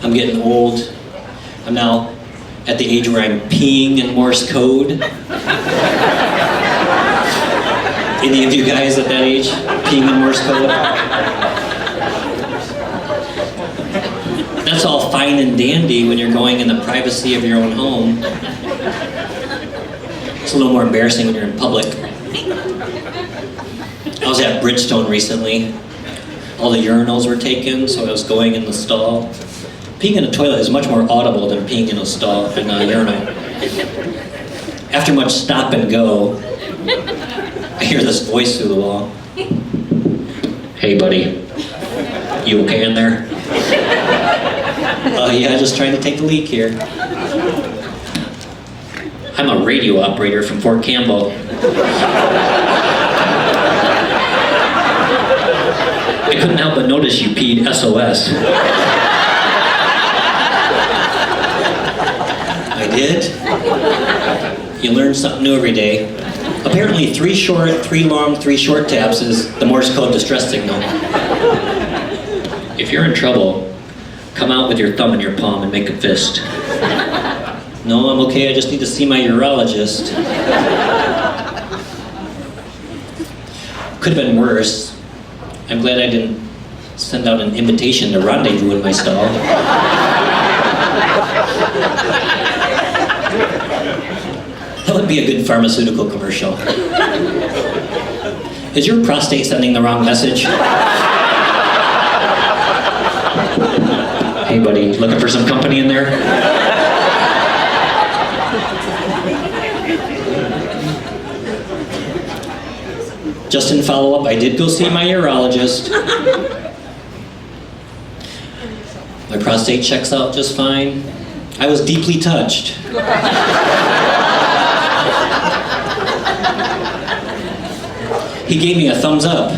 I'm getting old. I'm now at the age where I'm peeing in Morse code. Any of you guys at that age peeing in Morse code? That's all fine and dandy when you're going in the privacy of your own home. It's a little more embarrassing when you're in public. I was at Bridgestone recently. All the urinals were taken, so I was going in the stall. Peeing in a toilet is much more audible than peeing in a stall in a urinal. After much stop and go, I hear this voice through the wall. Hey buddy, you okay in there? Yeah, just trying to take a leak here. I'm a radio operator from Fort Campbell. I couldn't help but notice you peed SOS. I did? You learn something new every day. Apparently 3 short, 3 long, 3 short taps is the Morse code distress signal. If you're in trouble, come out with your thumb in your palm and make a fist. No, I'm okay, I just need to see my urologist. Could have been worse. I'm glad I didn't send out an invitation to rendezvous in my stall. That would be a good pharmaceutical commercial. Is your prostate sending the wrong message? Hey buddy, looking for some company in there? Just in follow-up, I did go see my urologist. My prostate checks out just fine. I was deeply touched. He gave me a thumbs up.